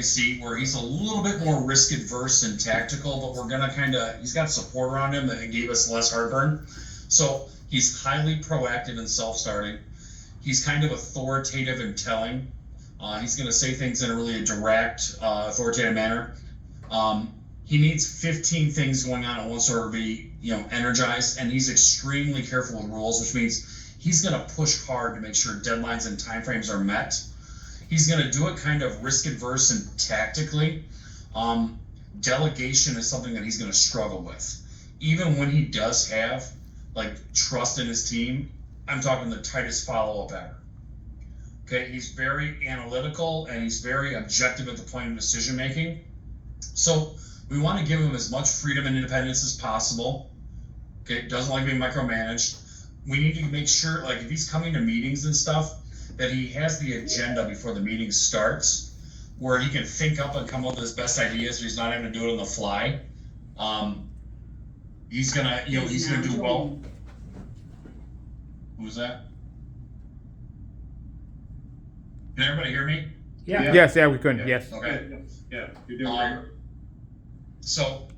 see where he's a little bit more risk adverse and tactical, but we're gonna he's got support around him that gave us less heartburn. So he's highly proactive in self-starting. He's kind of authoritative in telling. He's gonna say things in a really direct, authoritative manner. He needs 15 things going on at once or be, energized, and he's extremely careful with rules, which means he's gonna push hard to make sure deadlines and timeframes are met. He's going to do it kind of risk adverse and tactically. Delegation is something that he's going to struggle with. Even when he does have trust in his team, I'm talking the tightest follow-up ever. Okay, he's very analytical and he's very objective at the point of decision making. So we want to give him as much freedom and independence as possible. Okay, doesn't like being micromanaged. We need to make sure, if he's coming to meetings and stuff, that he has the agenda before the meeting starts, where he can think up and come up with his best ideas, so he's not having to do it on the fly. He's gonna do well. Who's that? Can everybody hear me? Yeah. Yes, yeah, we can. Yes. Okay. Yeah, you're doing great. So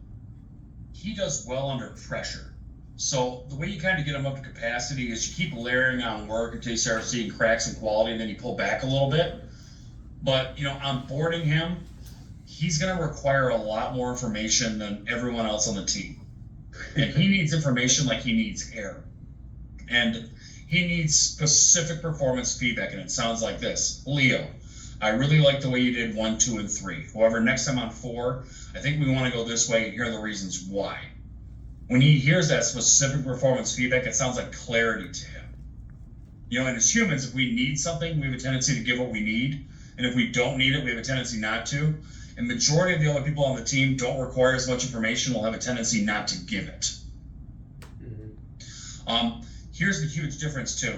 he does well under pressure. So the way you kind of get him up to capacity is you keep layering on work until you start seeing cracks in quality, and then you pull back a little bit. But, onboarding him, he's going to require a lot more information than everyone else on the team. And he needs information like he needs air. And he needs specific performance feedback, and it sounds like this. Leo, I really like the way you did 1, 2, and 3. However, next time on 4, I think we want to go this way, and here are the reasons why. When he hears that specific performance feedback, it sounds like clarity to him. And as humans, if we need something, we have a tendency to give what we need. And if we don't need it, we have a tendency not to. And majority of the other people on the team don't require as much information, will have a tendency not to give it. Mm-hmm. Here's the huge difference too.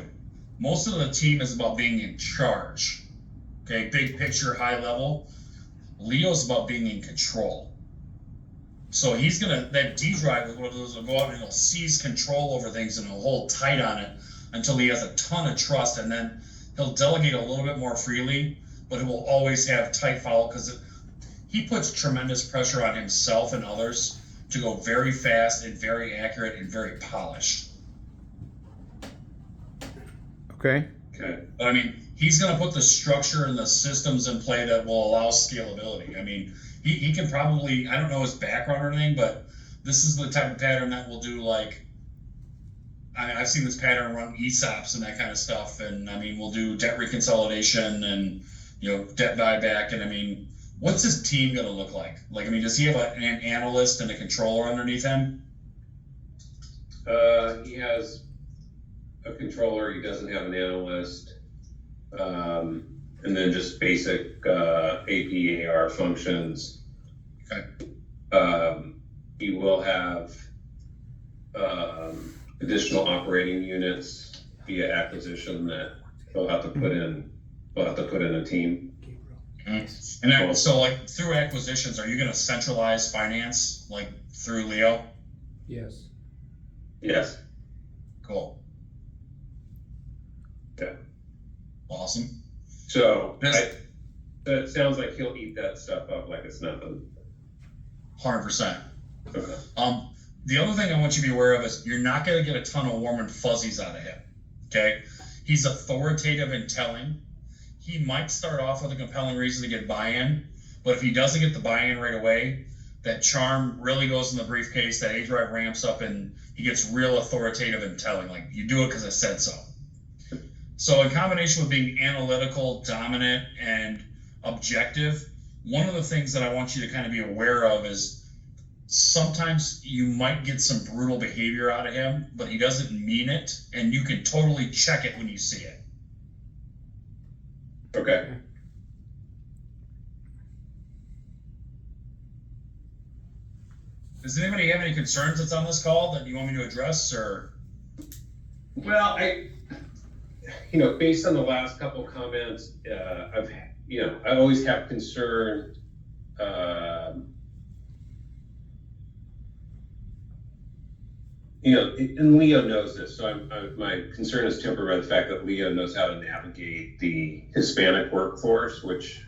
Most of the team is about being in charge. Okay, big picture, high level. Leo's about being in control. So he's that D drive will go out and he'll seize control over things and he'll hold tight on it until he has a ton of trust, and then he'll delegate a little bit more freely, but he will always have tight follow because he puts tremendous pressure on himself and others to go very fast and very accurate and very polished. Okay. But he's going to put the structure and the systems in play that will allow scalability. He can probably, I don't know his background or anything, but this is the type of pattern that will do I've seen this pattern run ESOPs and that kind of stuff. And we'll do debt reconsolidation and, debt buyback. And what's his team going to look like? Does he have an analyst and a controller underneath him? He has a controller. He doesn't have an analyst. And then just basic AP, AR functions. Okay. He will have additional operating units via acquisition that they'll have to put in. They'll have to put in a team. Mm-hmm. And then, so through acquisitions, are you going to centralize finance through Leo? Yes. Yes. Cool. Yeah. Awesome. So that sounds like he'll eat that stuff up like it's nothing. 100%. Okay. The other thing I want you to be aware of is you're not going to get a ton of warm and fuzzies out of him. Okay. He's authoritative in telling. He might start off with a compelling reason to get buy-in, but if he doesn't get the buy-in right away, that charm really goes in the briefcase, that A drive ramps up, and he gets real authoritative in telling. You do it because I said so. So in combination with being analytical, dominant, and objective, one of the things that I want you to kind of be aware of is sometimes you might get some brutal behavior out of him, but he doesn't mean it, and you can totally check it when you see it. Okay. Does anybody have any concerns that's on this call that you want me to address, or? Well, based on the last couple of comments, I always have concern. And Leo knows this, so my concern is tempered by the fact that Leo knows how to navigate the Hispanic workforce, which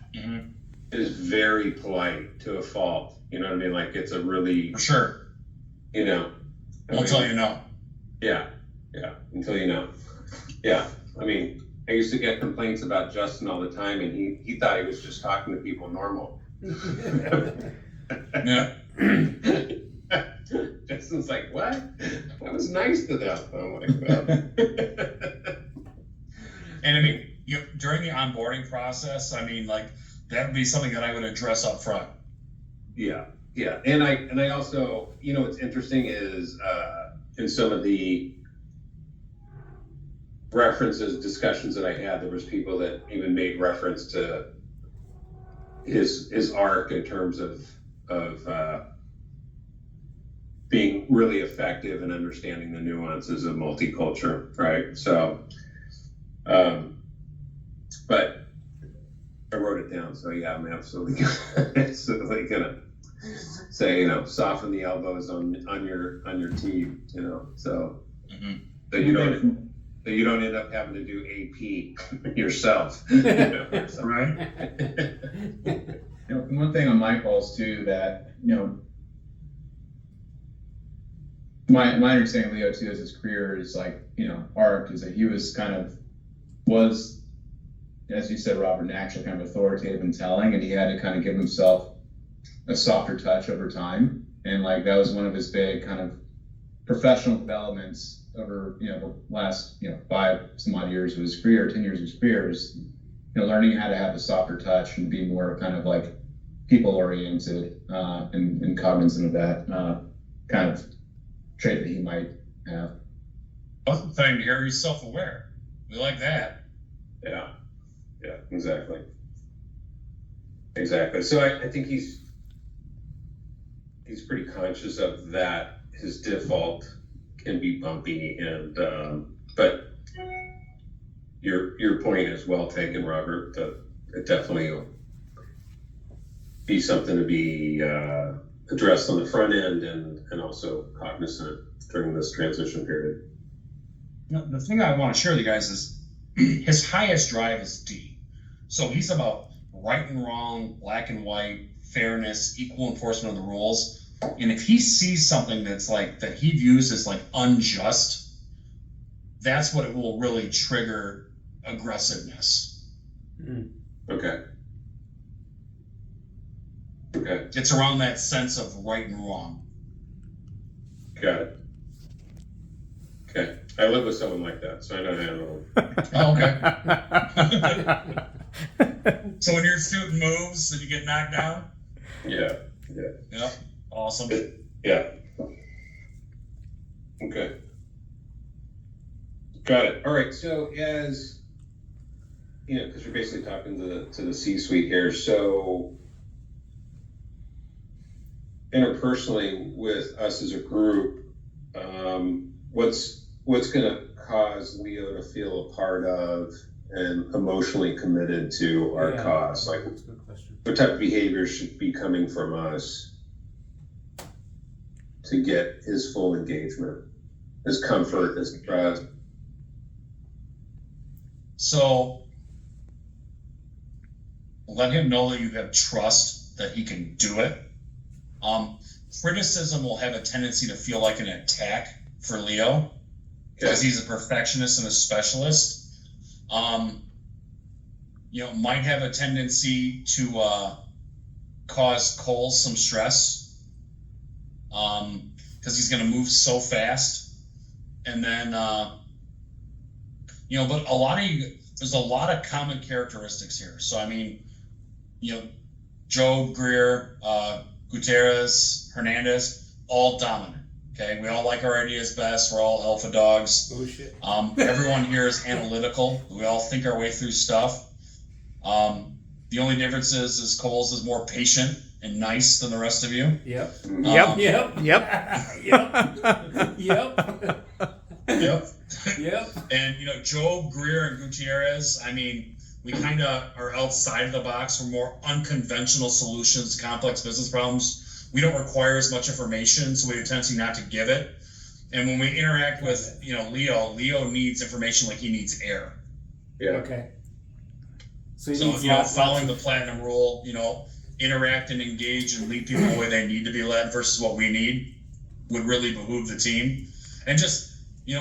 is very polite to a fault. You know what I mean? Like it's a really, For sure. you know. I Won't tell mean, you no. Yeah, until you know. Yeah, I mean, I used to get complaints about Justin all the time, and he thought he was just talking to people normal. Yeah. Justin's like, what? I was nice to them. I'm like, well. And I mean, during the onboarding process, I mean, like that would be something that I would address up front. Yeah, and I also, what's interesting is in some of the references, discussions that I had, there was people that even made reference to his arc in terms of being really effective and understanding the nuances of multicultural, right? So, but I wrote it down, so yeah, I'm absolutely gonna say, soften the elbows on your team, so Mm-hmm. so you don't end up having to do AP yourself. Right. One thing on my calls too that my understanding of Leo too as his career is like arc is that he was as you said, Robert, naturally kind of authoritative in telling, and he had to kind of give himself a softer touch over time, and like that was one of his big kind of professional developments over the last 5 some odd years of his career, 10 years of his career, is learning how to have a softer touch and be more kind of like people oriented and cognizant of that kind of trait that he might have. Other thing to hear, he's self-aware. We like that. Yeah, exactly. So I think he's pretty conscious of that. His default can be bumpy, and but your point is well taken, Robert. That it definitely will be something to be addressed on the front end and also cognizant during this transition period. The thing I want to share with you guys is his highest drive is D. So he's about right and wrong, black and white, fairness, equal enforcement of the rules. And if he sees something that's like that he views as like unjust, that's what it will really trigger aggressiveness. Okay. It's around that sense of right and wrong. Got it. Okay. I live with someone like that, so I know how to handle Okay. So when your student moves and you get knocked down? Yeah. Yep. Awesome. Yeah. Okay. Got it. All right. So as because we're basically talking to the C-suite here. So interpersonally with us as a group, what's going to cause Leo to feel a part of and emotionally committed to our cause? Like, That's a good question. what type of behavior should be coming from us to get his full engagement, his comfort, his trust? So let him know that you have trust that he can do it. Criticism will have a tendency to feel like an attack for Leo because he's a perfectionist and a specialist. Might have a tendency to cause Cole some stress because he's going to move so fast. And then, but a lot of you, there's a lot of common characteristics here. So, I mean, Job, Greer, Gutierrez, Hernandez, all dominant. Okay, we all like our ideas best. We're all alpha dogs. Oh shit. Everyone here is analytical. We all think our way through stuff. The only difference is Cole's is more patient and nice than the rest of you. Yep. Yep. Yep. Yep. Yep. And Job, Greer, and Gutierrez, I mean, we kind of are outside of the box. We're more unconventional solutions to complex business problems. We don't require as much information, so we have a tendency not to give it. And when we interact with Leo needs information like he needs air. Yeah. Okay. So, So, following the platinum rule, interact and engage and lead people the way they need to be led versus what we need would really behoove the team. And just, you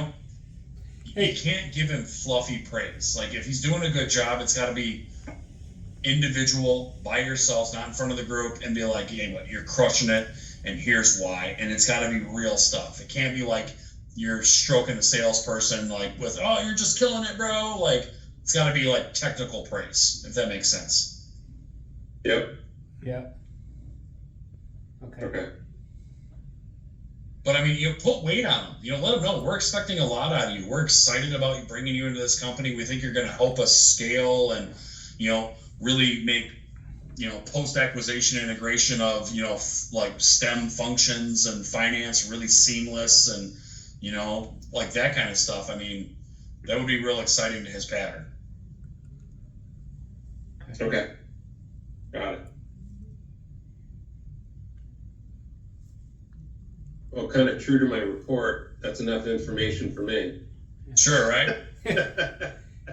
can't give him fluffy praise. Like, if he's doing a good job, it's got to be individual, by yourselves, not in front of the group, and be like, hey, what, you're crushing it, and here's why. And it's got to be real stuff. It can't be like you're stroking the salesperson, like, with, oh, you're just killing it, bro. Like, it's got to be like technical praise, if that makes sense. Yep. Yeah. Okay. Okay. But I mean, put weight on them. Let them know we're expecting a lot out of you. We're excited about bringing you into this company. We think you're going to help us scale and, really make, post-acquisition integration of, like STEM functions and finance really seamless and, like that kind of stuff. I mean, that would be real exciting to his pattern. Okay. Got it. Well, kind of true to my report, that's enough information for me. Sure, right?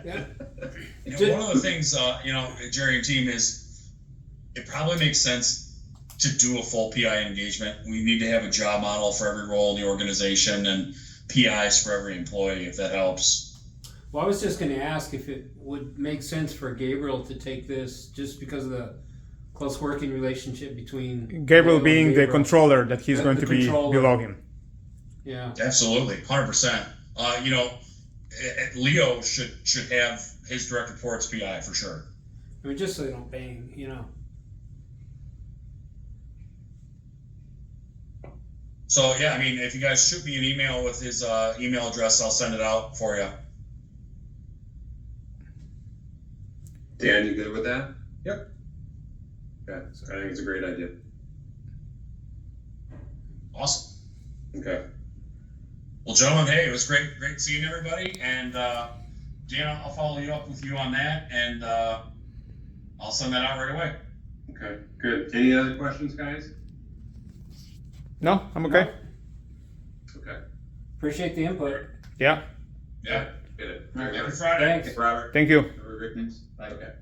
Yeah. One of the things, Jerry and team is it probably makes sense to do a full PI engagement. We need to have a job model for every role in the organization and PIs for every employee, if that helps. Well, I was just going to ask if it would make sense for Gabriel to take this just because of the close working relationship between Gabriel Leo being and the Gabriel. controller, that he's The- going the to be controller. below him. Yeah. Absolutely, 100%. Leo should have his direct reports PI for sure. I mean, just so they don't bang, So yeah, I mean, if you guys shoot me an email with his email address, I'll send it out for you. Dan, you good with that? Yep. Okay, so I think it's a great idea. Awesome. Okay. Well, gentlemen, hey, it was great seeing everybody, and Dan, I'll follow you up with you on that, and I'll send that out right away. Okay, good. Any other questions, guys? No, I'm okay. Okay. Appreciate the input. Yeah, Yeah. Good. All right, Every Friday. Thanks. Robert. thank you. Have a great night. Bye. Okay.